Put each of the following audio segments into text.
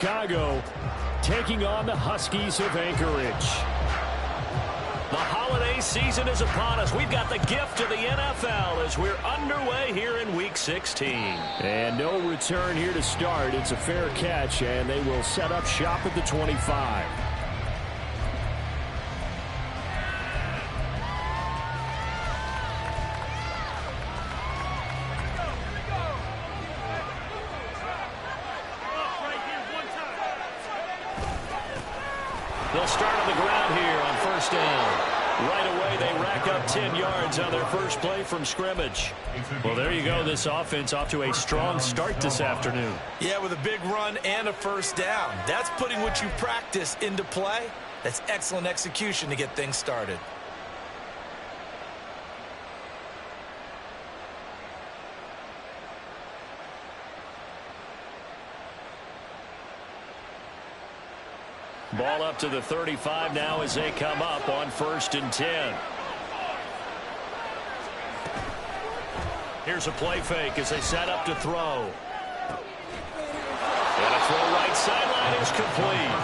Chicago taking on the Huskies of Anchorage. The holiday season is upon us. We've got the gift of the NFL as we're underway here in Week 16. And no return here to start. It's a fair catch, and they will set up shop at the 25. They'll start on the ground here on first down. Right away, they rack up 10 yards on their first play from scrimmage. Well, there you go. This offense off to a strong start this afternoon. Yeah, with a big run and a first down. That's putting what you practice into play. That's excellent execution to get things started. Ball up to the 35 now as they come up on 1st and 10. Here's a play fake as they set up to throw. And a throw right sideline is complete.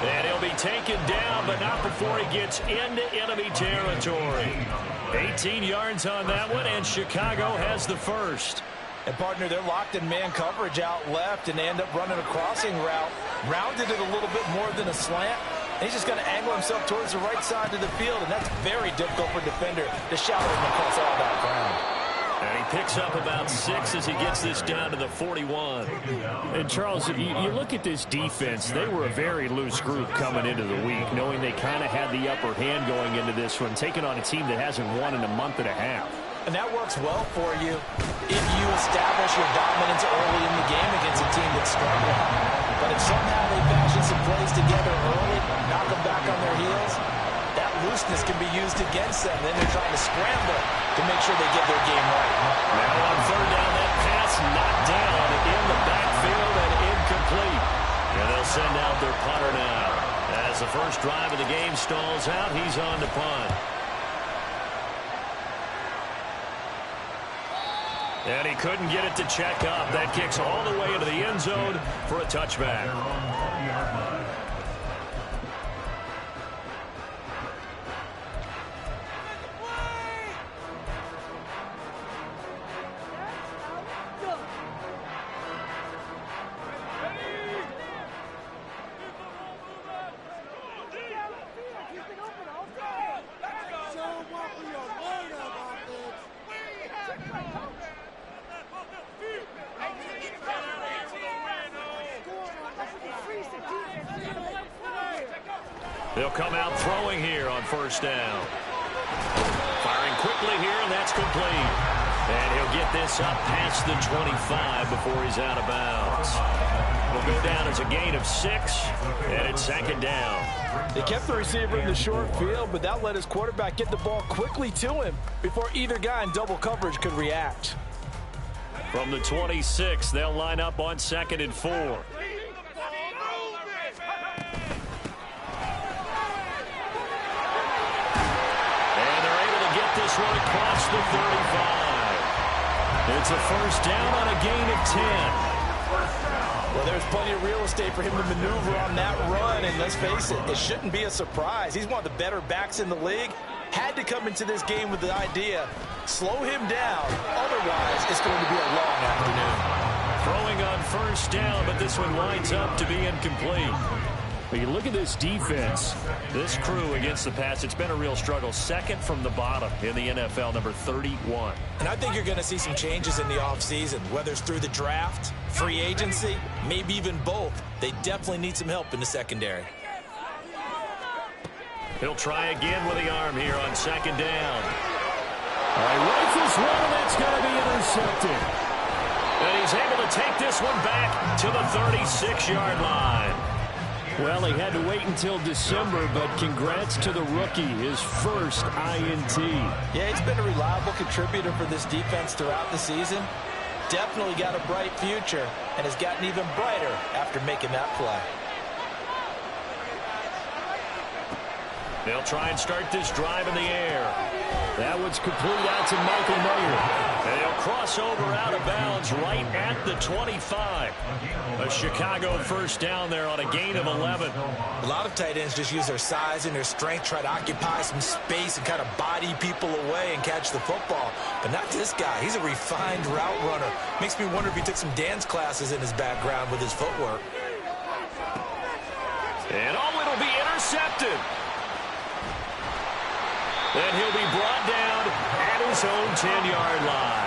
And he'll be taken down, but not before he gets into enemy territory. 18 yards on that one, and Chicago has the first. And, partner, they're locked in man coverage out left, and they end up running a crossing route. Rounded it a little bit more than a slant. And he's just going to angle himself towards the right side of the field, and that's very difficult for a defender to shadow him across all that ground. And he picks up about 6 as he gets this down to the 41. And, Charles, you look at this defense, they were a very loose group coming into the week, knowing they kind of had the upper hand going into this one, taking on a team that hasn't won in a month and a half. And that works well for you if you establish your dominance early in the game against a team that's struggling. But if somehow they fashion some plays together early, knock them back on their heels, that looseness can be used against them. Then they're trying to scramble to make sure they get their game right. Now on 3rd down, that pass knocked down in the backfield and incomplete. And they'll send out their punter now. As the first drive of the game stalls out, he's on to punt. And he couldn't get it to check up. That kicks all the way into the end zone for a touchback. They'll come out throwing here on 1st down. Firing quickly here, and that's complete. And he'll get this up past the 25 before he's out of bounds. Will go down as a gain of 6, and it's 2nd down. They kept the receiver in the short field, but that let his quarterback get the ball quickly to him before either guy in double coverage could react. From the 26, they'll line up on 2nd and 4. This one across the 35. It's a first down on a gain of 10. Well, there's plenty of real estate for him to maneuver on that run, and let's face it, it shouldn't be a surprise. He's one of the better backs in the league. Had to come into this game with the idea, slow him down, otherwise it's going to be a long afternoon. Throwing on 1st down, but this one winds up to be incomplete. But you look at this defense, this crew against the pass, it's been a real struggle. 2nd from the bottom in the NFL, number 31. And I think you're going to see some changes in the offseason, whether it's through the draft, free agency, maybe even both. They definitely need some help in the secondary. He'll try again with the arm here on 2nd down. All right, rifles one, and that's going to be intercepted. And he's able to take this one back to the 36-yard line. Well, he had to wait until December, but congrats to the rookie, his first INT. Yeah, he's been a reliable contributor for this defense throughout the season. Definitely got a bright future, and has gotten even brighter after making that play. They'll try and start this drive in the air. That one's complete out to Michael Mayer. And he'll cross over out of bounds right at the 25. A Chicago first down there on a gain of 11. A lot of tight ends just use their size and their strength, try to occupy some space and kind of body people away and catch the football. But not this guy. He's a refined route runner. Makes me wonder if he took some dance classes in his background with his footwork. And it'll be intercepted. And he'll be brought down at his own 10-yard line.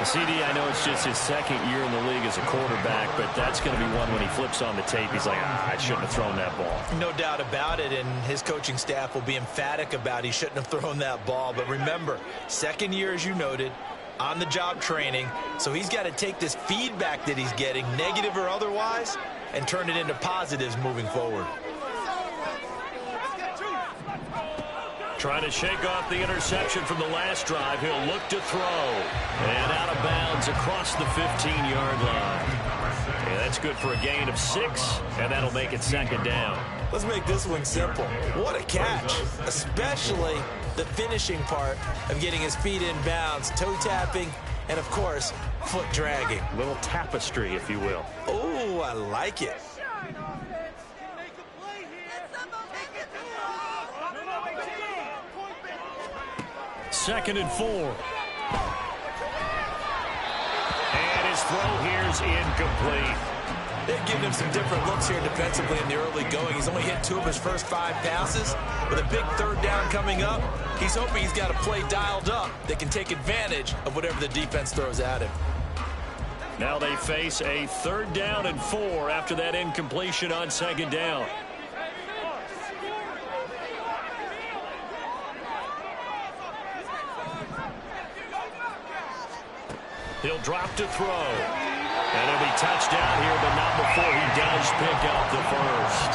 CD, I know it's just his second year in the league as a quarterback, but that's going to be one when he flips on the tape. He's like, I shouldn't have thrown that ball. No doubt about it, and his coaching staff will be emphatic about he shouldn't have thrown that ball. But remember, second year, as you noted, on-the-job training, so he's got to take this feedback that he's getting, negative or otherwise, and turn it into positives moving forward. Trying to shake off the interception from the last drive. He'll look to throw. And out of bounds across the 15-yard line. And that's good for a gain of 6, and that'll make it second down. Let's make this one simple. What a catch, especially the finishing part of getting his feet in bounds, toe tapping, and, of course, foot dragging. A little tapestry, if you will. Oh, I like it. Second and 4. And his throw here's incomplete. They've given him some different looks here defensively in the early going. He's only hit 2 of his first 5 passes. With a big third down coming up, he's hoping he's got a play dialed up that can take advantage of whatever the defense throws at him. Now they face a 3rd down and 4 after that incompletion on 2nd down. He'll drop to throw. And he'll be touched down here, but not before he does pick up the first.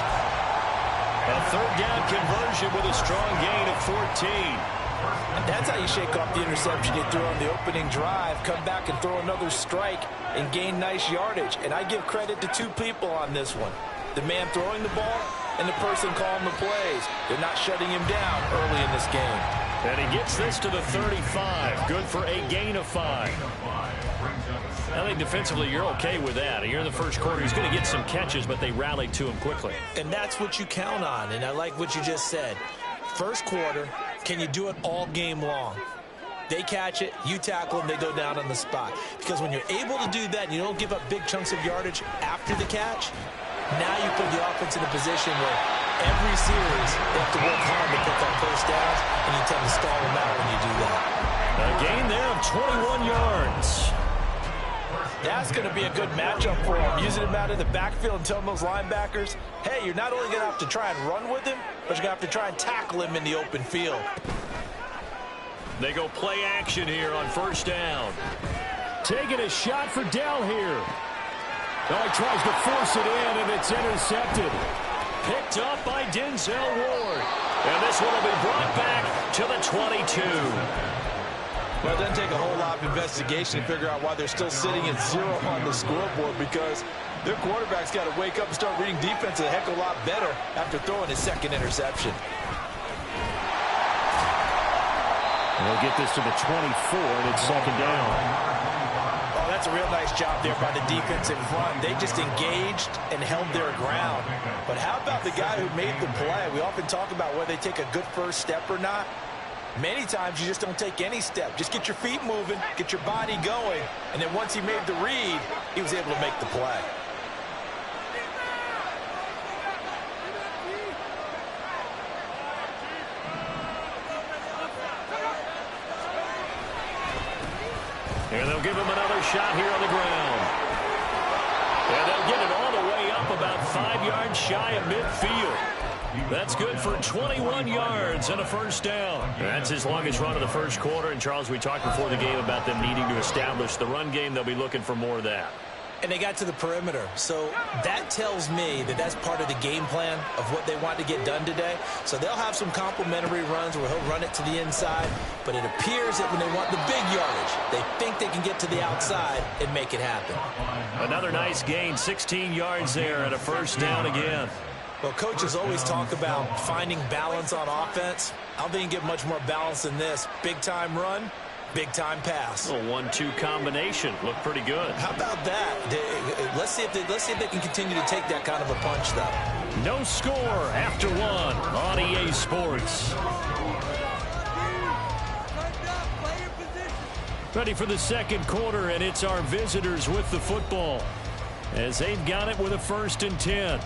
A 3rd down conversion with a strong gain of 14. And that's how you shake off the interception you threw on the opening drive. Come back and throw another strike and gain nice yardage. And I give credit to 2 people on this one. The man throwing the ball and the person calling the plays. They're not shutting him down early in this game. And he gets this to the 35. Good for a gain of 5. I think defensively you're okay with that. You're in the first quarter. He's going to get some catches, but they rallied to him quickly. And that's what you count on, and I like what you just said. First quarter, can you do it all game long? They catch it, you tackle them, they go down on the spot. Because when you're able to do that and you don't give up big chunks of yardage after the catch, now you put the offense in a position where every series they have to work hard to pick up first downs, and you tend to stall them out when you do that. A gain there of 21 yards. That's going to be a good matchup for him. Using him out in the backfield and telling those linebackers, hey, you're not only going to have to try and run with him, but you're going to have to try and tackle him in the open field. They go play action here on first down. Taking a shot for Dell here. Oh, he tries to force it in, and it's intercepted. Picked up by Denzel Ward. And this one will be brought back to the 22. Well, it doesn't take a whole lot of investigation to figure out why they're still sitting at 0 on the scoreboard, because their quarterback's got to wake up and start reading defense a heck of a lot better after throwing his 2nd interception. And they'll get this to the 24, and it's 2nd down. Oh, that's a real nice job there by the defense in front. They just engaged and held their ground. But how about the guy who made the play? We often talk about whether they take a good first step or not. Many times you just don't take any step. Just get your feet moving, get your body going, and then once he made the read, he was able to make the play. And they'll give him another shot here on the ground. And they'll get it all the way up about 5 yards shy of midfield. That's good for 21 yards and a first down. That's his longest run of the first quarter. And, Charles, we talked before the game about them needing to establish the run game. They'll be looking for more of that. And they got to the perimeter. So that tells me that that's part of the game plan of what they want to get done today. So they'll have some complimentary runs where he'll run it to the inside. But it appears that when they want the big yardage, they think they can get to the outside and make it happen. Another nice gain, 16 yards there and a first down again. Well, coaches always talk about finding balance on offense. I don't think you get much more balance than this. Big-time run, big-time pass. A 1-2 combination. Looked pretty good. How about that? Let's see if they can continue to take that kind of a punch, though. No score after one on EA Sports. Ready for the second quarter, and it's our visitors with the football as they've got it with a 1st and 10.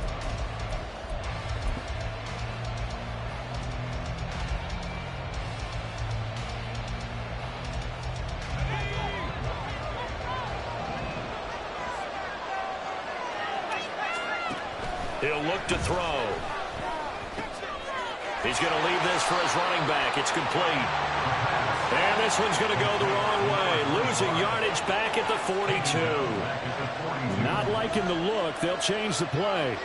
He'll look to throw. He's going to leave this for his running back. It's complete. And this one's going to go the wrong way. Losing yardage back at the 42. Not liking the look. They'll change the play.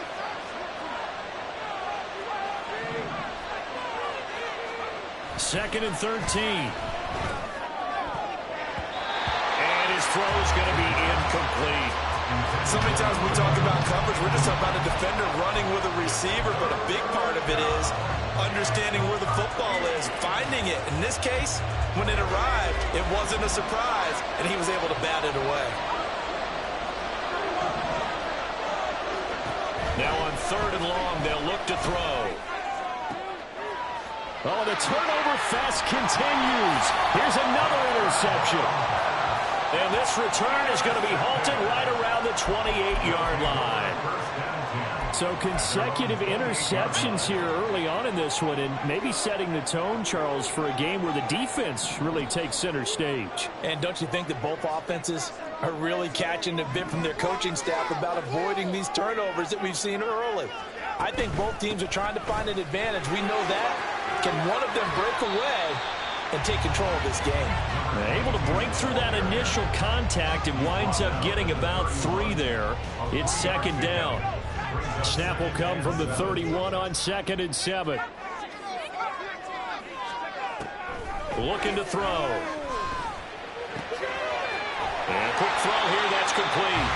Second and 13. And his throw is going to be incomplete. So many times we talk about coverage, we're just talking about a defender running with a receiver, but a big part of it is understanding where the football is, finding it. In this case, when it arrived, it wasn't a surprise, and he was able to bat it away. Now on 3rd and long, they'll look to throw. Oh, the turnover fest continues. Here's another interception. And this return is going to be halted right around the 28-yard line. So consecutive interceptions here early on in this one, and maybe setting the tone, Charles, for a game where the defense really takes center stage. And don't you think that both offenses are really catching a bit from their coaching staff about avoiding these turnovers that we've seen early? I think both teams are trying to find an advantage. We know that. Can one of them break away and take control of this game? Able to break through that initial contact and winds up getting about 3 there. It's 2nd down. Snap will come from the 31 on 2nd and 7. Looking to throw. And a quick throw here, that's complete.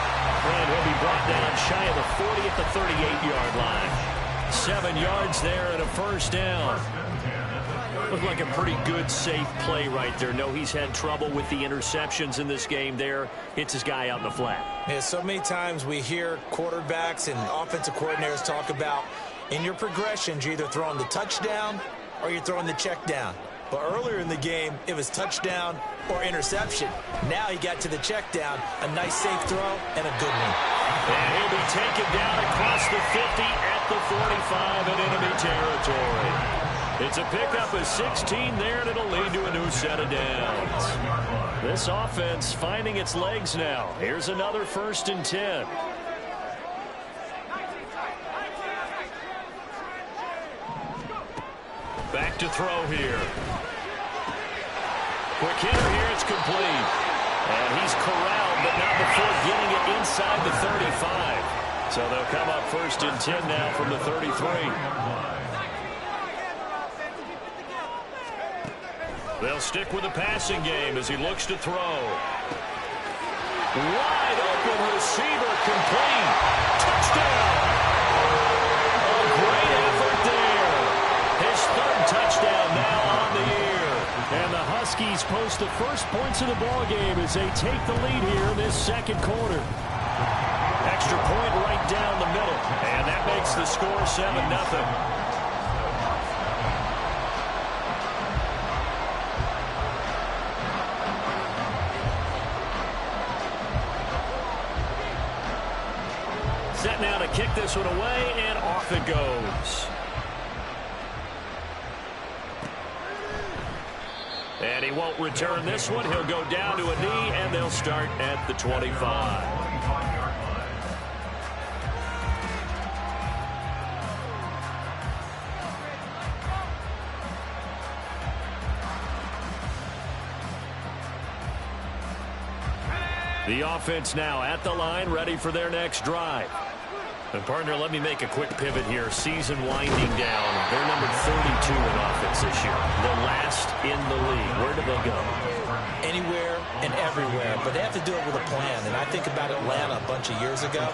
And he'll be brought down shy of the 40 at the 38-yard line. 7 yards there and a 1st down. Looked like a pretty good, safe play right there. No, he's had trouble with the interceptions in this game there. Hits his guy out in the flat. Yeah, so many times we hear quarterbacks and offensive coordinators talk about in your progressions, you're either throwing the touchdown or you're throwing the check down. But earlier in the game, it was touchdown or interception. Now he got to the check down, a nice safe throw, and a good one. And he'll be taken down across the 50 at the 45 in enemy territory. It's a pickup of 16 there, and it'll lead to a new set of downs. This offense finding its legs now. Here's another 1st and 10. Back to throw here. Quick hitter here, it's complete. And he's corralled, but not before getting it inside the 35. So they'll come up 1st and 10 now from the 33. They'll stick with the passing game as he looks to throw. Wide open receiver, complete. Touchdown! A great effort there. His 3rd touchdown now on the year. And the Huskies post the first points of the ballgame as they take the lead here in this 2nd quarter. Extra point right down the middle. And that makes the score 7-0. Set now to kick this one away, and off it goes. And he won't return this one. He'll go down to a knee, and they'll start at the 25. The offense now at the line, ready for their next drive. And partner, let me make a quick pivot here. Season winding down. They're number 32 in offense this year. The last in the league. Where do they go? Anywhere and everywhere, but they have to do it with a plan. And I think about Atlanta a bunch of years ago.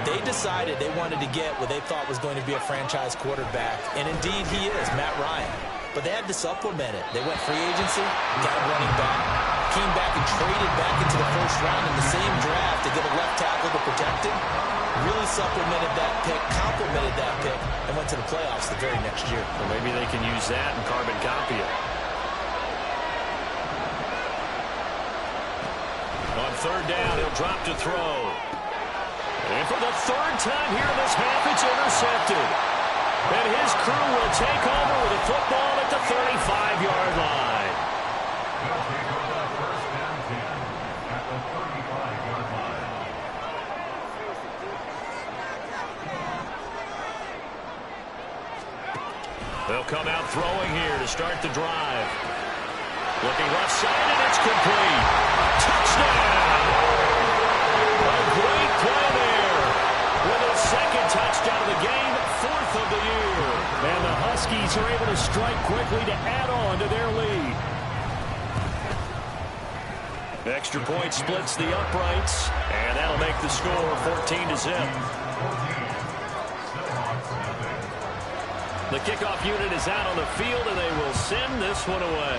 They decided they wanted to get what they thought was going to be a franchise quarterback, and indeed he is, Matt Ryan. But they had to supplement it. They went free agency, got a running back, came back and traded back into the first round in the same draft to get a left tackle to protect him. Really supplemented that pick, complemented that pick, and went to the playoffs the very next year. Well, maybe they can use that and carbon copy it. On third down, he'll drop to throw. And for the third time here in this half, it's intercepted. And his crew will take over with a football at the 35-yard line. They'll come out throwing here to start the drive. Looking left side, and it's complete. Touchdown! A great play there. With his second touchdown of the game, fourth of the year. And the Huskies are able to strike quickly to add on to their lead. Extra point splits the uprights, and that'll make the score 14-0. The kickoff unit is out on the field, and they will send this one away.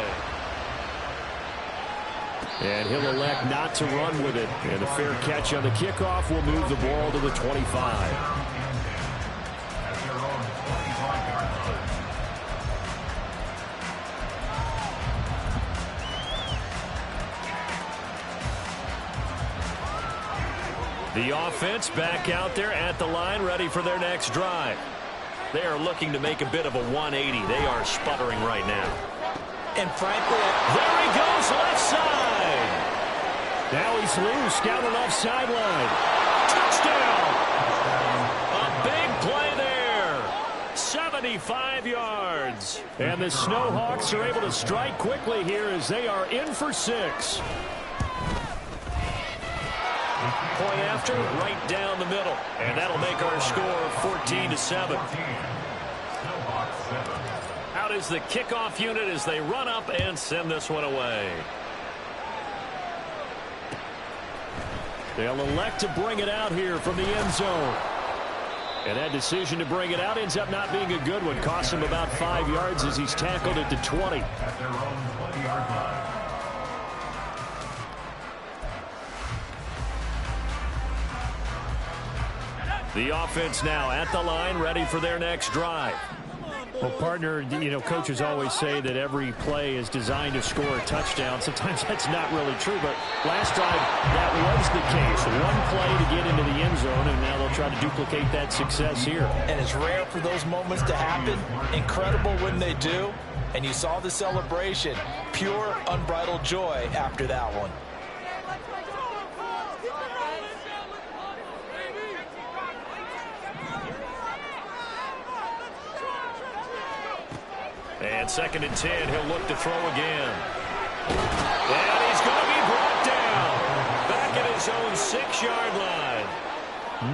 And he'll elect not to run with it. And a fair catch on the kickoff will move the ball to the 25. The offense back out there at the line, ready for their next drive. They are looking to make a bit of a 180. They are sputtering right now. And frankly, there he goes, left side. Now he's loose down the left sideline. Touchdown! A big play there. 75 yards. And the Snowhawks are able to strike quickly here as they are in for 6. Point after, right down the middle. And that'll make our score 14-7. Out is the kickoff unit as they run up and send this one away. They'll elect to bring it out here from the end zone. And that decision to bring it out ends up not being a good one. Costs him about 5 yards as he's tackled at the 20. At their own 20-yard line. The offense now at the line, ready for their next drive. Well, partner, you know, coaches always say that every play is designed to score a touchdown. Sometimes that's not really true, but last drive, that was the case. One play to get into the end zone, and now they'll try to duplicate that success here. And it's rare for those moments to happen. Incredible when they do. And you saw the celebration. Pure, unbridled joy after that one. And 2nd and 10, he'll look to throw again. And he's going to be brought down. Back at his own 6-yard line.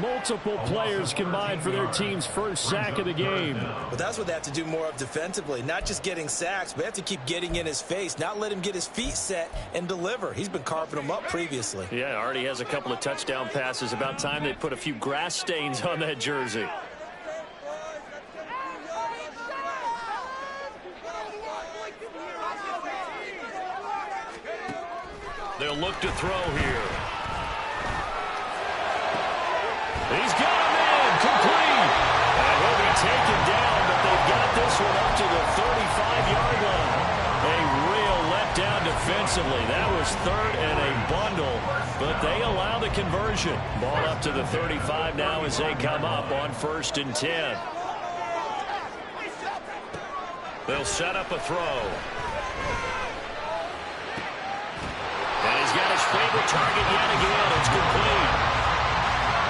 Multiple players combined for their team's first sack of the game. But that's what they have to do more of defensively. Not just getting sacks, but they have to keep getting in his face. Not let him get his feet set and deliver. He's been carving them up previously. Yeah, already has a couple of touchdown passes. About time they put a few grass stains on that jersey. They'll look to throw here. He's got him in, complete. And he'll be taken down, but they've got this one up to the 35-yard line. A real letdown defensively. That was 3rd and a bundle, but they allow the conversion. Ball up to the 35 now as they come up on 1st and 10. They'll set up a throw. And he's got his favorite target yet again. It's complete.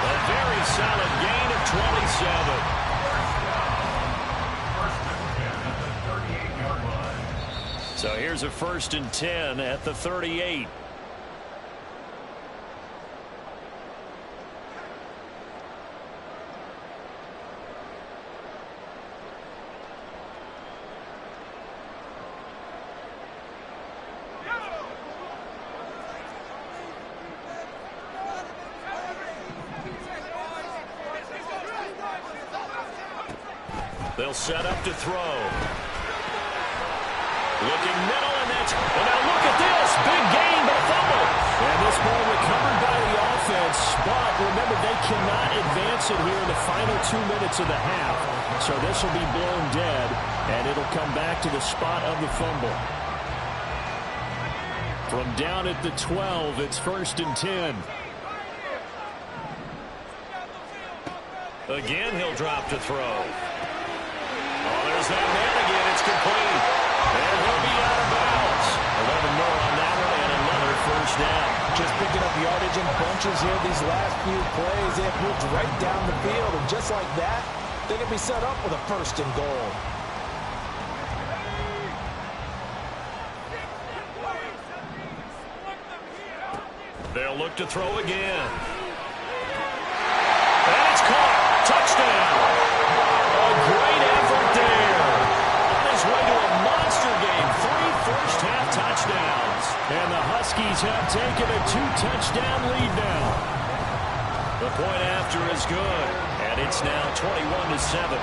A very solid gain of 27. So here's a 1st and 10 at the 38. They'll set up to throw. Looking middle, and now look at this. Big gain, but a fumble. And this ball recovered by the offense, but remember, they cannot advance it here in the final 2 minutes of the half. So this will be blown dead, and it'll come back to the spot of the fumble. From down at the 12, it's 1st and 10. Again, he'll drop to throw. Oh, there's that man again. It's complete. And he'll be out of bounds. 11 more on that one, and another 1st down. Just picking up yardage in bunches here these last few plays. They have moved right down the field, and just like that, they can be set up with a 1st and goal. They'll look to throw again. And it's caught. Touchdown. A great effort there. On his way to a monster game. 3 first-half touchdowns. And the Huskies have taken a 2-touchdown lead now. The point after is good. And it's now 21-7.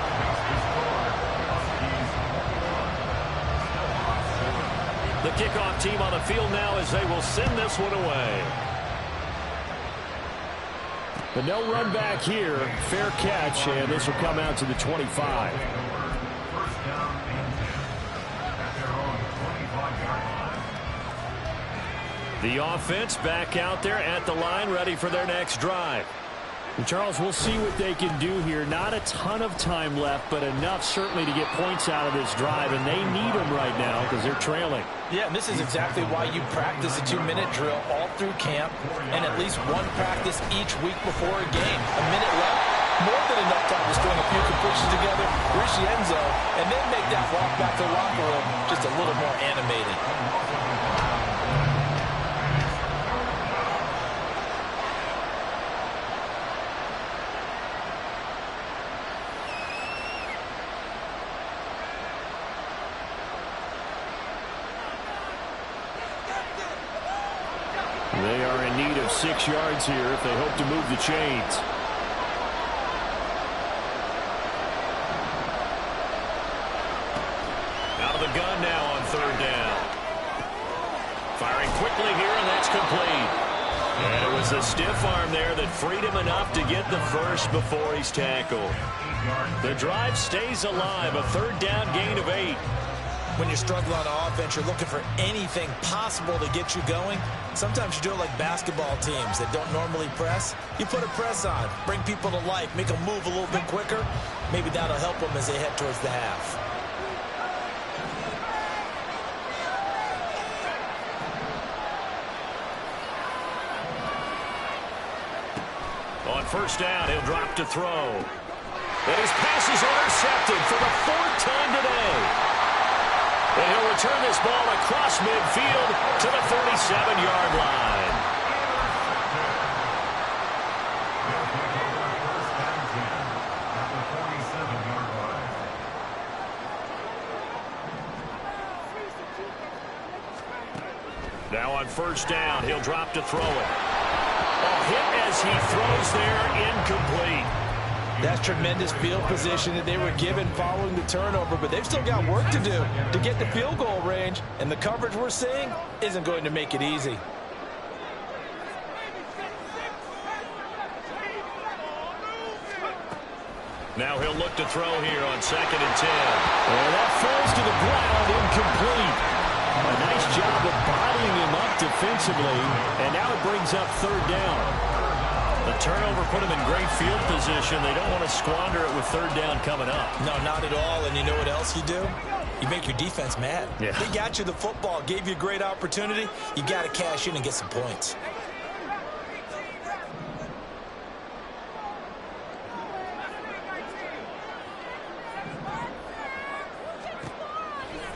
The kickoff team on the field now as they will send this one away. But no run back here. Fair catch, and this will come out to the 25. 1st down and 10 at their own 25-yard line. The offense back out there at the line, ready for their next drive. And Charles, we'll see what they can do here. Not a ton of time left, but enough certainly to get points out of this drive, and they need them right now because they're trailing. Yeah, and this is exactly why you practice a 2-minute drill all through camp and at least one practice each week before a game. A minute left, more than enough time to string a few completions together, reach the end zone, and then make that walk back to the locker room just a little more animated. They are in need of 6 yards here if they hope to move the chains. Out of the gun now on 3rd down. Firing quickly here, and that's complete. And it was a stiff arm there that freed him enough to get the first before he's tackled. The drive stays alive, a 3rd down gain of 8. When you're struggling on offense, you're looking for anything possible to get you going. Sometimes you do it like basketball teams that don't normally press. You put a press on, bring people to life, make them move a little bit quicker. Maybe that'll help them as they head towards the half. On 1st down, he'll drop to throw. And his pass is intercepted for the 4th time today. And he'll return this ball across midfield to the 37-yard line. Now on 1st down, he'll drop to throw it. A hit as he throws there, incomplete. That's tremendous field position that they were given following the turnover, but they've still got work to do to get the field goal range, and the coverage we're seeing isn't going to make it easy. Now he'll look to throw here on 2nd and 10. And that falls to the ground, incomplete. A nice job of bottling him up defensively, and now it brings up 3rd down. The turnover put him in great field position. They don't want to squander it with 3rd down coming up. No, not at all. And you know what else you do? You make your defense mad. Yeah. They got you the football, gave you a great opportunity. You got to cash in and get some points.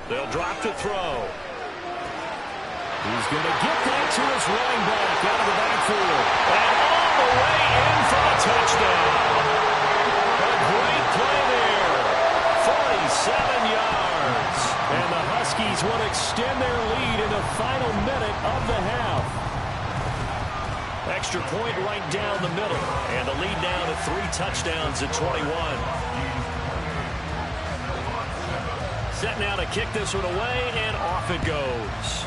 They'll drop to throw. He's going to get that to his running back out of the backfield. And all the way in for a touchdown. A great play there. 47 yards. And the Huskies will extend their lead in the final minute of the half. Extra point right down the middle. And the lead down to 3 touchdowns at 21. set now to kick this one away, and off it goes.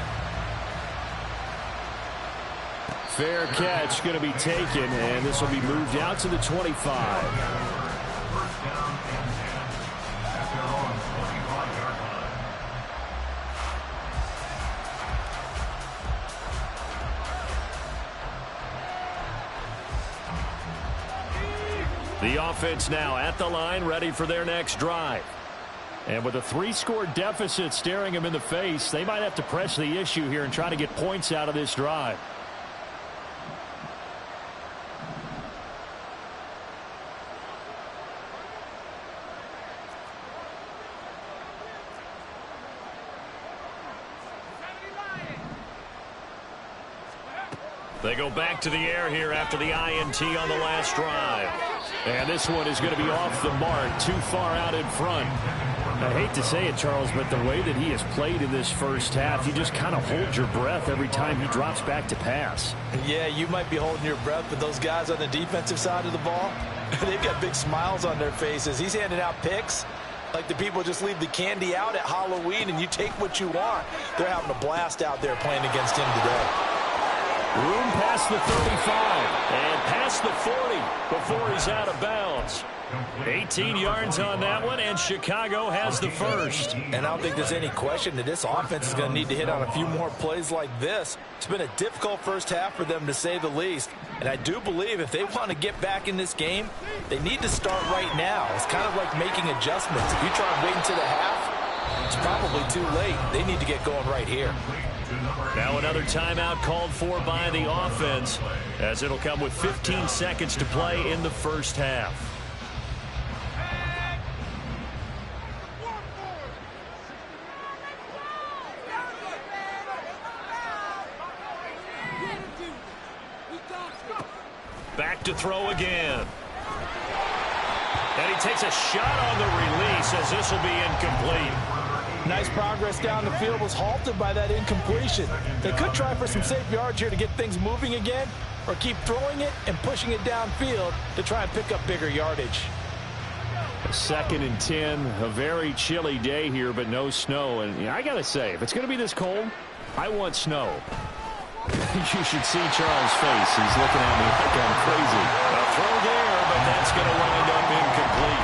Fair catch going to be taken, and this will be moved out to the 25. First down and 10 at their own 25-yard line. The offense now at the line, ready for their next drive. And with a 3-score deficit staring them in the face, they might have to press the issue here and try to get points out of this drive. They go back to the air here after the INT on the last drive. And this one is going to be off the mark, too far out in front. I hate to say it, Charles, but the way that he has played in this first half, you just kind of hold your breath every time he drops back to pass. Yeah, you might be holding your breath, but those guys on the defensive side of the ball, they've got big smiles on their faces. He's handing out picks like the people just leave the candy out at Halloween and you take what you want. They're having a blast out there playing against him today. Room past the 35 and past the 40 before he's out of bounds. 18 yards on that one, and Chicago has the first. And I don't think there's any question that this offense is going to need to hit on a few more plays like this. It's been a difficult first half for them, to say the least. And I do believe if they want to get back in this game, they need to start right now. It's kind of like making adjustments. If you try and wait until the half, it's probably too late. They need to get going right here. Now another timeout called for by the offense, as it'll come with 15 seconds to play in the first half. Back to throw again. And he takes a shot on the release, as this will be incomplete. Nice progress down the field, was halted by that incompletion. They could try for some safe yards here to get things moving again, or keep throwing it and pushing it downfield to try and pick up bigger yardage. 2nd and 10, a very chilly day here, but no snow. And I got to say, if it's going to be this cold, I want snow. You should see Charles' face. He's looking at me like I'm crazy. A throw there, but that's going to wind up incomplete.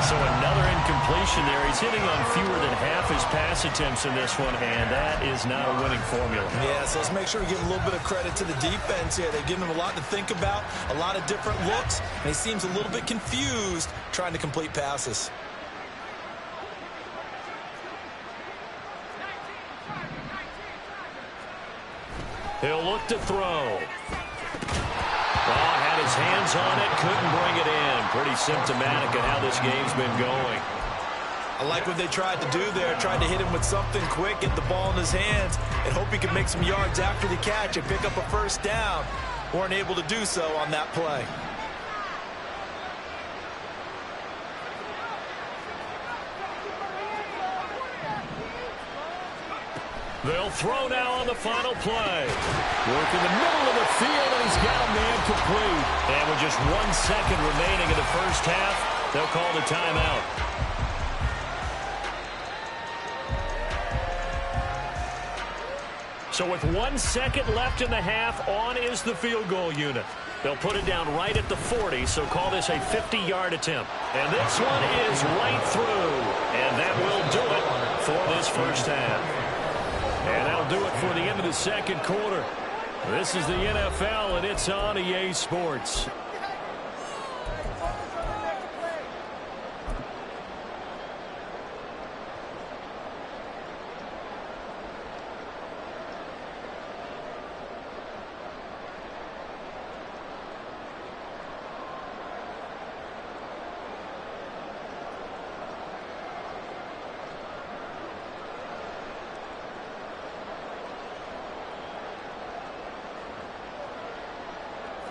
So another incompletion there. He's hitting on fewer than half his pass attempts in this one, and that is not a winning formula. Yeah, so let's make sure we give a little bit of credit to the defense here. They've given him a lot to think about, a lot of different looks, and he seems a little bit confused trying to complete passes. He'll look to throw. Had his hands on it, couldn't bring it in. Pretty symptomatic of how this game's been going. I like what they tried to do there, tried to hit him with something quick, get the ball in his hands, and hope he could make some yards after the catch and pick up a first down. Weren't able to do so on that play. They'll throw now on the final play. Work in the middle of the field, and he's got a man complete. And with just 1 second remaining in the first half, they'll call the timeout. So with 1 second left in the half, on is the field goal unit. They'll put it down right at the 40, so call this a 50-yard attempt. And this one is right through. And that will do it for this first half. And that'll do it for the end of the second quarter. This is the NFL, and it's on EA Sports.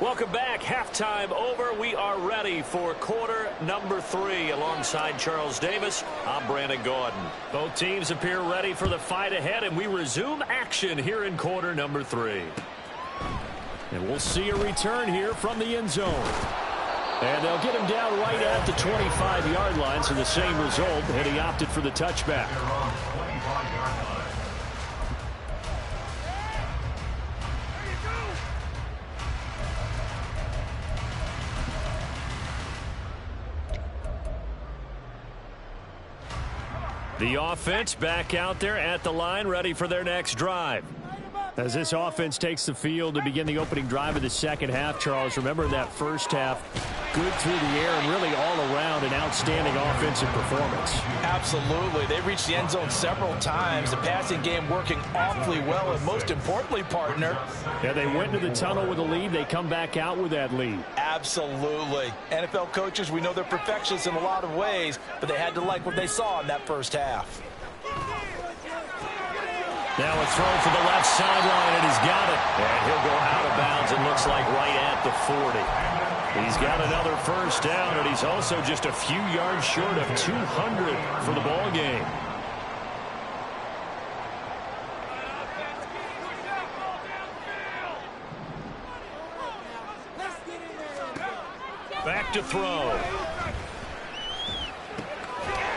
Welcome back. Halftime over. We are ready for quarter number 3. Alongside Charles Davis, I'm Brandon Gaudin. Both teams appear ready for the fight ahead, and we resume action here in quarter number 3. And we'll see a return here from the end zone. And they'll get him down right at the 25-yard line, so the same result, and he opted for the touchback. The offense back out there at the line, ready for their next drive. As this offense takes the field to begin the opening drive of the second half, Charles, remember that first half, good through the air and really all around an outstanding offensive performance. Absolutely. They reached the end zone several times. The passing game working awfully well, and most importantly, partner. Yeah, they went into the tunnel with a lead. They come back out with that lead. Absolutely. NFL coaches, we know they're perfectionists in a lot of ways, but they had to like what they saw in that first half. Now a throw for the left sideline, and he's got it. And he'll go out of bounds, it looks like right at the 40. He's got another first down, and he's also just a few yards short of 200 for the ball game. Back to throw.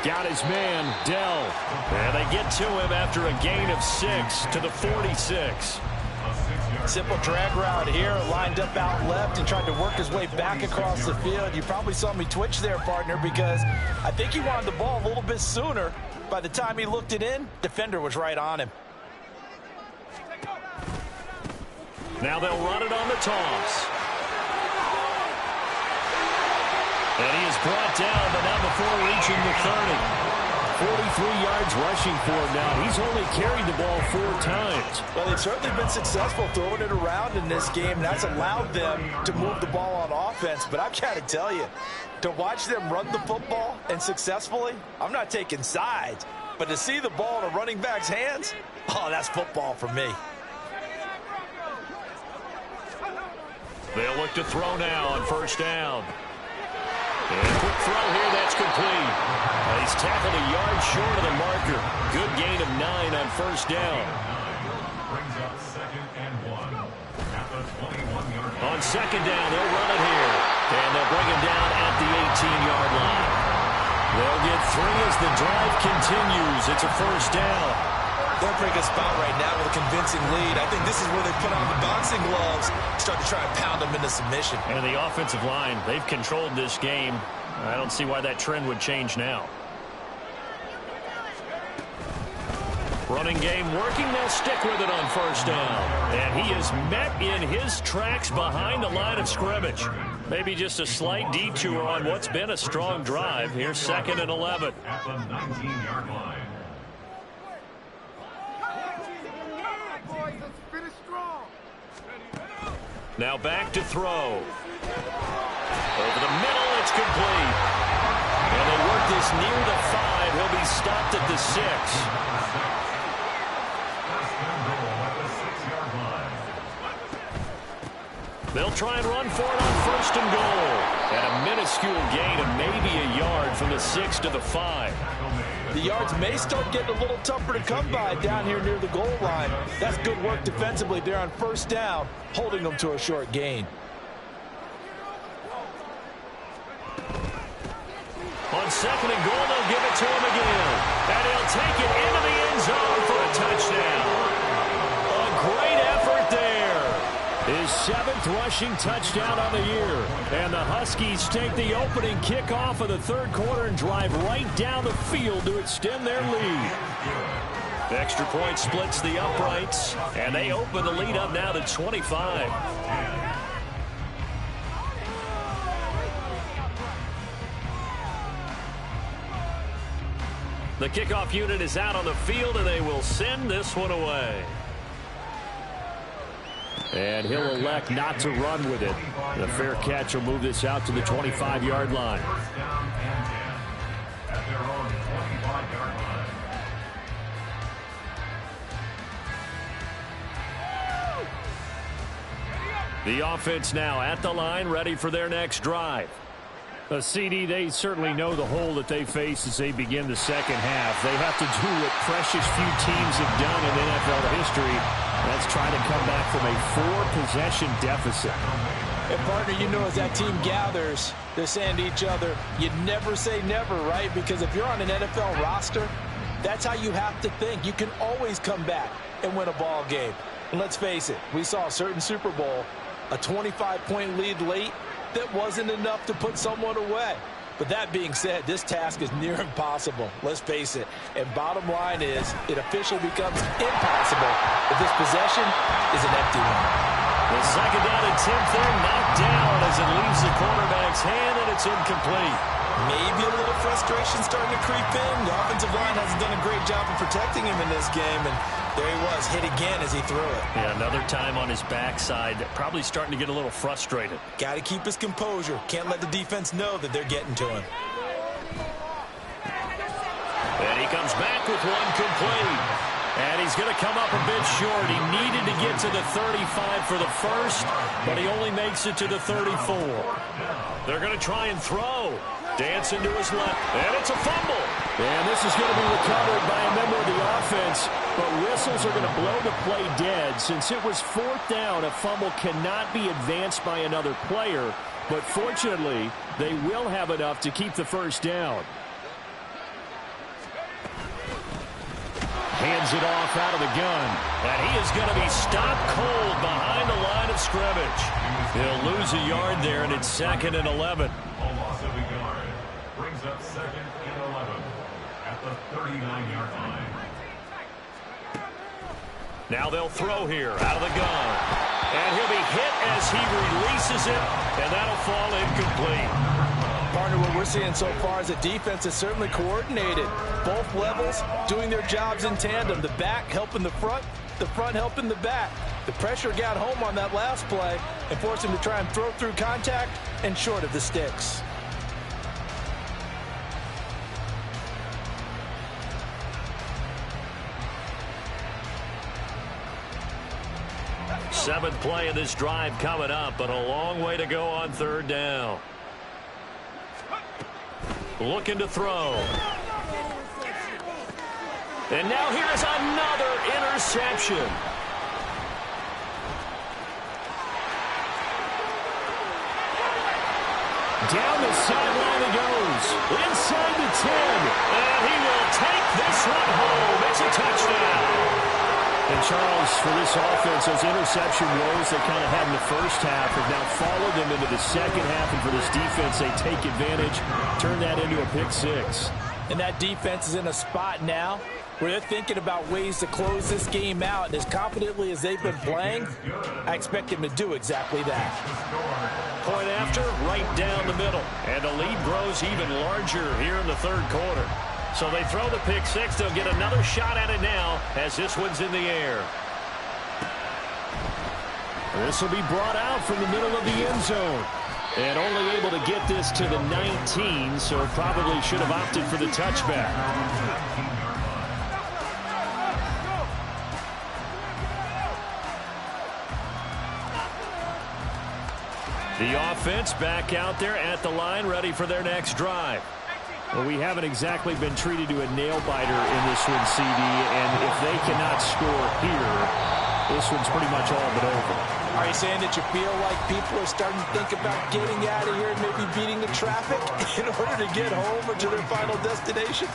Got his man, Dell. And they get to him after a gain of 6 to the 46. Simple drag route here, lined up out left and tried to work his way back across the field. You probably saw me twitch there, partner, because I think he wanted the ball a little bit sooner. By the time he looked it in, defender was right on him. Now they'll run it on the toss. And he is brought down, but not before reaching the 30. 43 yards rushing for him now. He's only carried the ball 4 times. Well, they've certainly been successful throwing it around in this game, and that's allowed them to move the ball on offense. But I've got to tell you, to watch them run the football and successfully, I'm not taking sides. But to see the ball in a running back's hands, oh, that's football for me. They'll look to throw now on first down. And a quick throw here, that's complete. He's tackled a yard short of the marker. Good gain of 9 on first down. Brings up 2nd and 1 at the 21-yard line. On second down, they'll run it here. And they'll bring him down at the 18-yard line. They'll get 3 as the drive continues. It's a first down. They're in a pretty good spot right now with a convincing lead. I think this is where they put on the boxing gloves, start to try and pound them into submission. And the offensive line, they've controlled this game. I don't see why that trend would change now. Running game working, they'll stick with it on first down. And he is met in his tracks behind the line of scrimmage. Maybe just a slight detour on what's been a strong drive. Here's 2nd and 11. At the 19-yard line. Now back to throw. Over the middle, it's complete. And they work this near the 5. He'll be stopped at the 6. They'll try and run for it on 1st and goal. And a minuscule gain of maybe a yard from the 6 to the 5. The yards may start getting a little tougher to come by down here near the goal line. That's good work defensively there on first down, holding them to a short gain. On 2nd and goal, they'll give it to him again. And he'll take it into the end zone for a touchdown. A great effort there. His 7th rushing touchdown on the year. And the Huskies take the opening kickoff of the 3rd quarter and drive right down the field to extend their lead. The extra point splits the uprights, and they open the lead up now to 25. The kickoff unit is out on the field, and they will send this one away. And he'll elect not to run with it. The fair catch will move this out to the 25-yard line. First down and 10 at their own 25-yard line. The offense now at the line, ready for their next drive. A CD, they certainly know the hole that they face as they begin the second half. They have to do what precious few teams have done in NFL history. That's try to come back from a 4-possession deficit. And, partner, you know as that team gathers, they're saying to each other, you never say never, right? Because if you're on an NFL roster, that's how you have to think. You can always come back and win a ball game. And let's face it, we saw a certain Super Bowl, a 25-point lead late that wasn't enough to put someone away. But that being said, this task is near impossible. Let's face it. And bottom line is, it officially becomes impossible if this possession is an empty one. The second down attempt there knocked down as it leaves the quarterback's hand, and it's incomplete. Maybe a little frustration starting to creep in. The offensive line hasn't done a great job of protecting him in this game, and there he was, hit again as he threw it. Yeah, another time on his backside, probably starting to get a little frustrated. Got to keep his composure. Can't let the defense know that they're getting to him. And he comes back with one complete. And he's going to come up a bit short. He needed to get to the 35 for the first, but he only makes it to the 34. They're going to try and throw. Dancing to his left, and it's a fumble. And this is going to be recovered by a member of the offense, but whistles are going to blow the play dead. Since it was fourth down, a fumble cannot be advanced by another player, but fortunately, they will have enough to keep the first down. Hands it off out of the gun. And he is going to be stopped cold behind the line of scrimmage. He'll lose a yard there, and it's 2nd and 11. Loss of a yard. Brings up 2nd and 11 at the 39-yard line. Now they'll throw here out of the gun. And he'll be hit as he releases it, and that'll fall incomplete. Partner, what we're seeing so far is the defense is certainly coordinated. Both levels doing their jobs in tandem. The back helping the front helping the back. The pressure got home on that last play and forced him to try and throw through contact and short of the sticks. Seventh play of this drive coming up, but a long way to go on 3rd down. Looking to throw. And now here's another interception. Down the sideline he goes. Inside the 10. And he will take this one home. It's a touchdown. And Charles, for this offense, those interception woes they kind of had in the first half have now followed them into the second half. And for this defense, they take advantage, turn that into a pick six. And that defense is in a spot now where they're thinking about ways to close this game out. And as confidently as they've been playing, I expect them to do exactly that. Point after, right down the middle. And the lead grows even larger here in the 3rd quarter. So they throw the pick six. They'll get another shot at it now as this one's in the air. This will be brought out from the middle of the end zone. And only able to get this to the 19, so probably should have opted for the touchback. The offense back out there at the line, ready for their next drive. Well, we haven't exactly been treated to a nail-biter in this one, CD, and if they cannot score here, this one's pretty much all but over. Are you saying that you feel like people are starting to think about getting out of here and maybe beating the traffic in order to get home or to their final destination?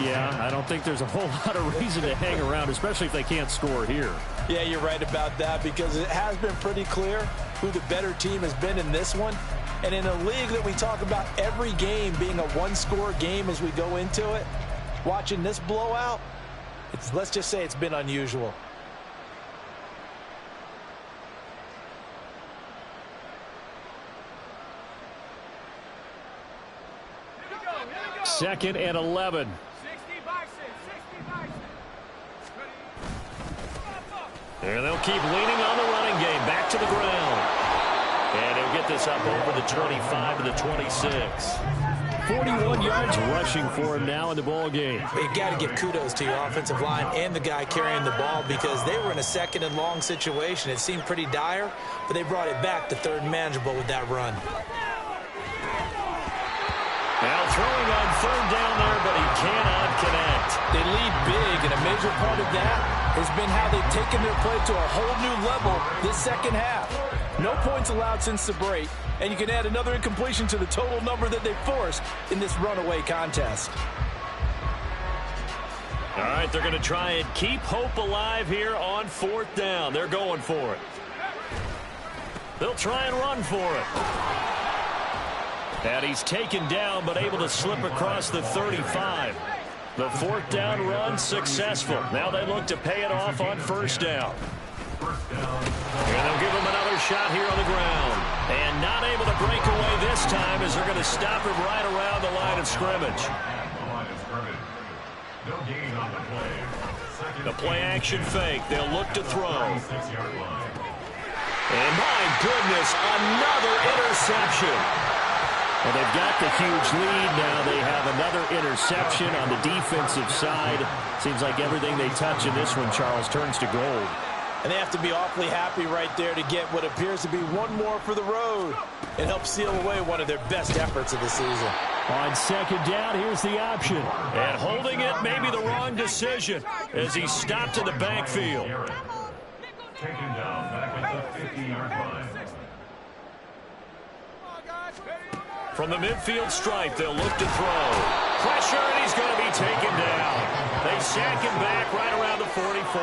Yeah, I don't think there's a whole lot of reason to hang around, especially if they can't score here. Yeah, you're right about that because it has been pretty clear who the better team has been in this one. And in a league that we talk about every game being a one-score game as we go into it, watching this blowout, let's just say it's been unusual. Second and 11. And they'll keep leaning on the running game. Back to the ground. And he'll get this up over the 25 to the 26. 41 yards rushing for him now in the ball game. You got to give kudos to your offensive line and the guy carrying the ball because they were in a 2nd and long situation. It seemed pretty dire, but they brought it back to 3rd and manageable with that run. Now throwing on 3rd down there, but he cannot connect. They lead big, and a major part of that has been how they've taken their play to a whole new level this second half. No points allowed since the break, and you can add another incompletion to the total number that they forced in this runaway contest. All right, they're going to try and keep hope alive here on 4th down. They're going for it. They'll try and run for it. And he's taken down but able to slip across the 35. The 4th down run successful. Now they look to pay it off on 1st down. And they'll give him another shot here on the ground. And not able to break away this time as they're going to stop him right around the line of scrimmage. The play action fake. They'll look to throw. And my goodness, another interception. Well, they've got the huge lead. Now they have another interception on the defensive side. Seems like everything they touch in this one, Charles, turns to gold. And they have to be awfully happy right there to get what appears to be one more for the road and help seal away one of their best efforts of the season. On 2nd down, here's the option. And holding it may be the wrong decision as he stopped in the backfield. Taken down back at the 50-yard line. From the midfield stripe, they'll look to throw. Pressure, and he's going to be taken down. They sack him back right around the 44.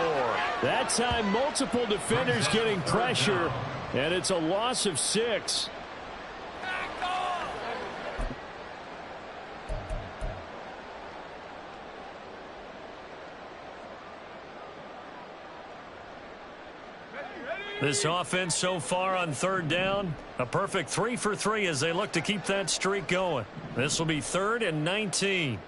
That time, multiple defenders getting pressure, and it's a loss of 6. This offense so far on 3rd down, a perfect 3 for 3 as they look to keep that streak going. This will be 3rd and 19.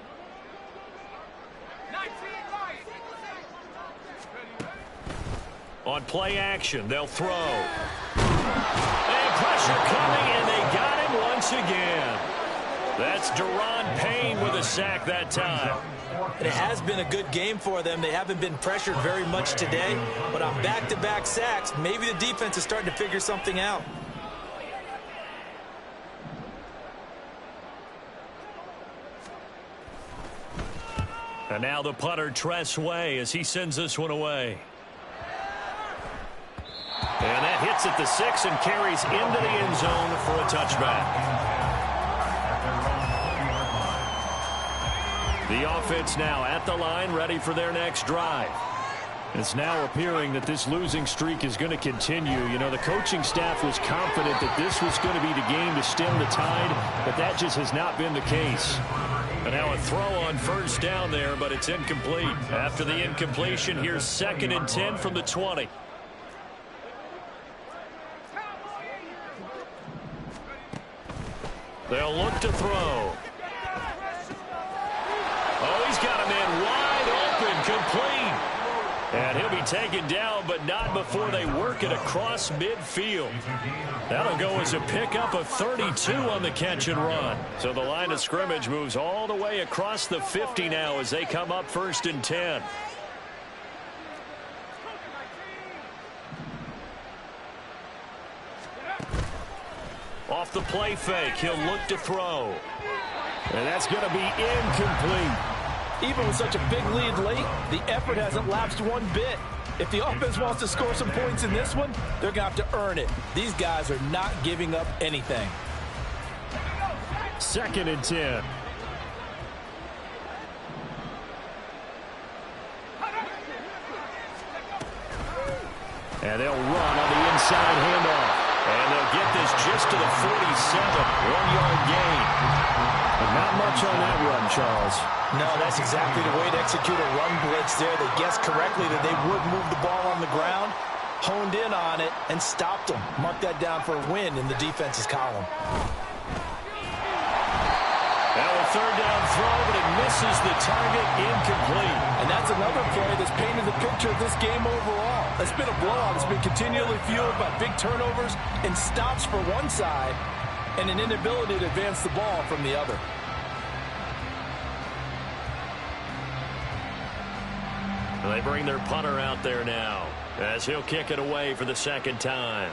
On play action, they'll throw. And pressure coming, and they got him once again. That's Deron Payne with a sack that time. It has been a good game for them. They haven't been pressured very much today, but on back-to-back sacks, maybe the defense is starting to figure something out. And now the punter, Tress Way, as he sends this one away. And that hits at the 6 and carries into the end zone for a touchback. The offense now at the line, ready for their next drive. It's now appearing that this losing streak is going to continue. You know, the coaching staff was confident that this was going to be the game to stem the tide, but that just has not been the case. And now a throw on 1st down there, but it's incomplete. After the incompletion, here's 2nd and 10 from the 20. They'll look to throw. Oh, he's got a man wide open, complete. And he'll be taken down, but not before they work it across midfield. That'll go as a pickup of 32 on the catch and run. So the line of scrimmage moves all the way across the 50 now as they come up 1st and 10. Off the play fake, he'll look to throw. And that's going to be incomplete. Even with such a big lead late, the effort hasn't lapsed one bit. If the offense wants to score some points in this one, they're going to have to earn it. These guys are not giving up anything. 2nd and 10. And they'll run on the inside handoff. And they'll get this just to the 47, 1-yard gain. But not much on that run, Charles. No, that's exactly the way to execute a run blitz there. They guessed correctly that they would move the ball on the ground, honed in on it, and stopped them. Mark that down for a win in the defense's column. Now a 3rd down throw, but it misses the target, incomplete. And that's another play that's painted the picture of this game overall. It's been a blowout. It's been continually fueled by big turnovers and stops for one side and an inability to advance the ball from the other. They bring their punter out there now as he'll kick it away for the 2nd time.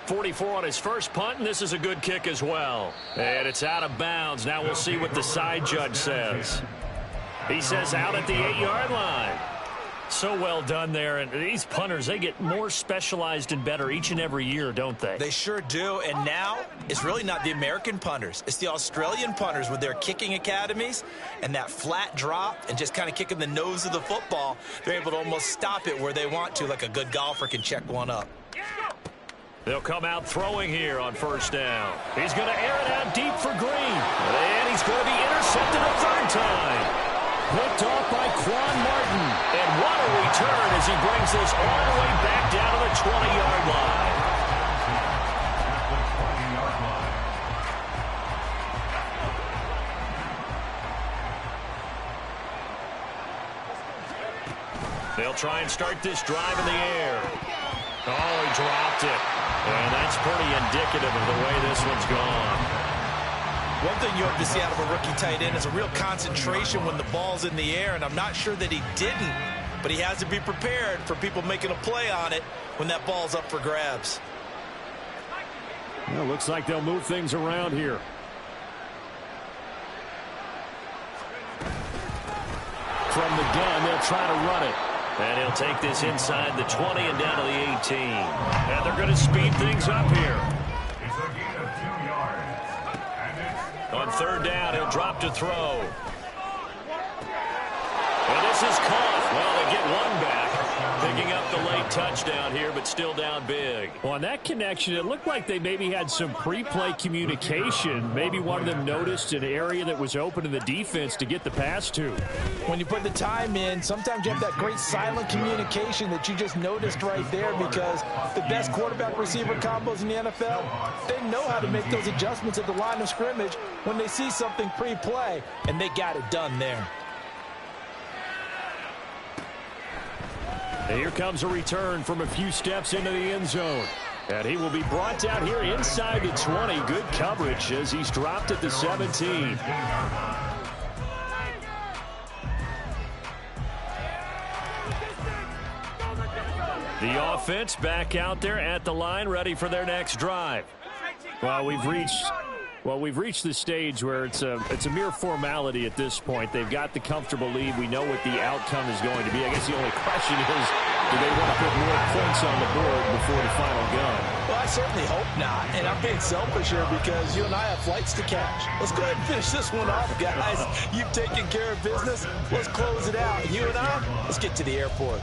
.44 on his first punt, and this is a good kick as well. And it's out of bounds. Now we'll see what the side judge says. He says out at the 8-yard line. So well done there. And these punters, they get more specialized and better each and every year, don't they? They sure do. And now it's really not the American punters. It's the Australian punters with their kicking academies and that flat drop and just kind of kicking the nose of the football. They're able to almost stop it where they want to, like a good golfer can check one up. They'll come out throwing here on first down. He's going to air it out deep for Green. And he's going to be intercepted a third time. Picked off by Quan Martin. And what a return as he brings this all the way back down to the 20-yard line. They'll try and start this drive in the air. Oh, he dropped it. And that's pretty indicative of the way this one's gone. One thing you hope to see out of a rookie tight end is a real concentration when the ball's in the air, and I'm not sure that he didn't, but he has to be prepared for people making a play on it when that ball's up for grabs. Well, looks like they'll move things around here. From the gun, they'll try to run it. And he'll take this inside the 20 and down to the 18. And they're going to speed things up here. It's a gain of 2 yards. On third down, he'll drop to throw. And this is caught. Well, they get one back. Picking up the late touchdown here, but still down big. Well, on that connection, it looked like they maybe had some pre-play communication. Maybe one of them noticed an area that was open in the defense to get the pass to. When you put the time in, sometimes you have that great silent communication that you just noticed right there, because the best quarterback-receiver combos in the NFL, they know how to make those adjustments at the line of scrimmage when they see something pre-play, and they got it done there. And here comes a return from a few steps into the end zone. And he will be brought down here inside the 20. Good coverage as he's dropped at the 17. The offense back out there at the line, ready for their next drive. Well, we've reached the stage where it's a mere formality at this point. They've got the comfortable lead. We know what the outcome is going to be. I guess the only question is, do they want to put more points on the board before the final gun? Well, I certainly hope not. And I'm being selfish here because you and I have flights to catch. Let's go ahead and finish this one off, guys. You've taken care of business. Let's close it out. You and I, let's get to the airport.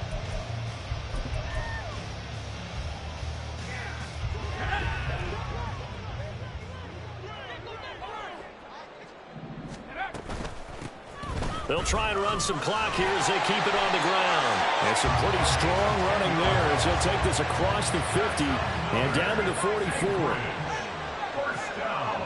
They'll try and run some clock here as they keep it on the ground. And some pretty strong running there as he'll take this across the 50 and down to the 44. First down.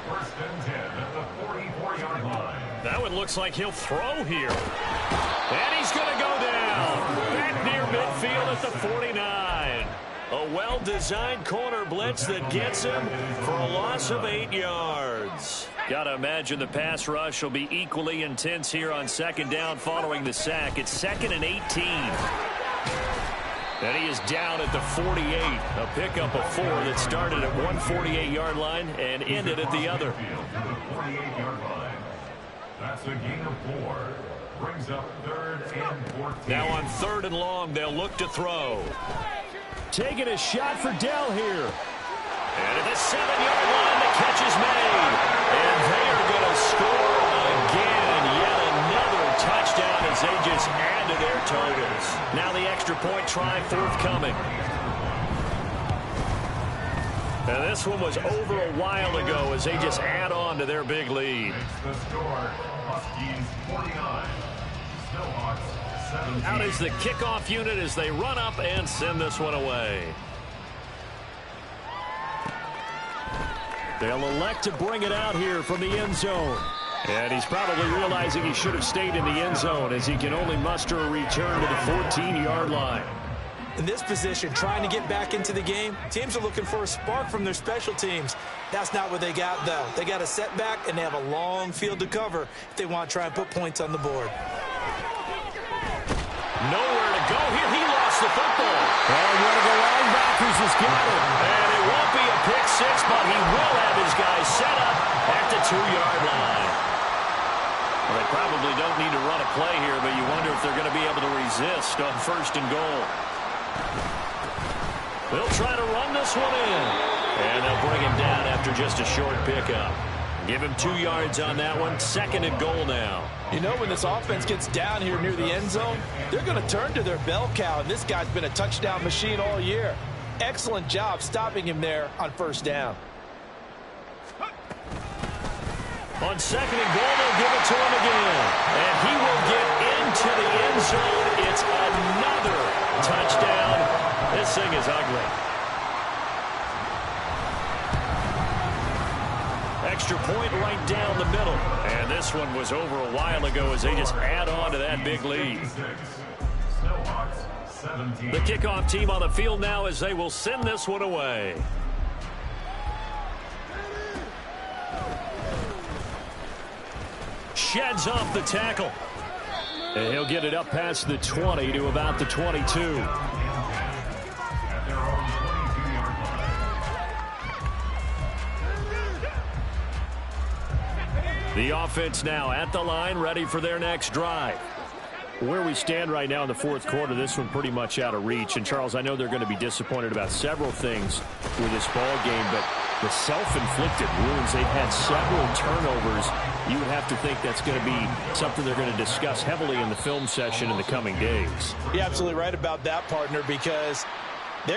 First and 10 at the 44-yard line. That one looks like he'll throw here. And he's going to go down. Back near midfield at the 49. A well-designed corner blitz that gets him for a loss of 8 yards. Got to imagine the pass rush will be equally intense here on second down following the sack. It's 2nd and 18. And he is down at the 48. A pickup of 4 that started at 148-yard line and ended at the other. That's a gain of 4. Brings up 3rd and 14. Now on 3rd and long, they'll look to throw. Taking a shot for Dell here. And at the 7-yard line, the catch is made. And they are going to score again. Yet another touchdown as they just add to their totals. Now the extra point try forthcoming. And this one was over a while ago as they just add on to their big lead. The score, Huskies 49, Snowhawks 17. Out is the kickoff unit as they run up and send this one away. They'll elect to bring it out here from the end zone. And he's probably realizing he should have stayed in the end zone as he can only muster a return to the 14-yard line. In this position, trying to get back into the game, teams are looking for a spark from their special teams. That's not what they got, though. They got a setback, and they have a long field to cover if they want to try and put points on the board. Nowhere to go here. He lost the football. And one of the linebackers has got it. And it won't be a pick six, but he will have his guys set up at the 2-yard line. Well, they probably don't need to run a play here, but you wonder if they're going to be able to resist on 1st and goal. They'll try to run this one in. And they'll bring him down after just a short pickup. Give him 2 yards on that one. 2nd and goal now. You know, when this offense gets down here near the end zone, they're going to turn to their bell cow, and this guy's been a touchdown machine all year. Excellent job stopping him there on 1st down. On 2nd and goal, they'll give it to him again. And he will get into the end zone. It's another touchdown. This thing is ugly. Extra point right down the middle. And this one was over a while ago as they just add on to that big lead. The kickoff team on the field now as they will send this one away. Sheds off the tackle. And he'll get it up past the 20 to about the 22. The offense now at the line, ready for their next drive. Where we stand right now in the 4th quarter, this one pretty much out of reach. And, Charles, I know they're going to be disappointed about several things with this ball game, but the self-inflicted wounds, they've had several turnovers. You would have to think that's going to be something they're going to discuss heavily in the film session in the coming days. You're absolutely right about that, partner, because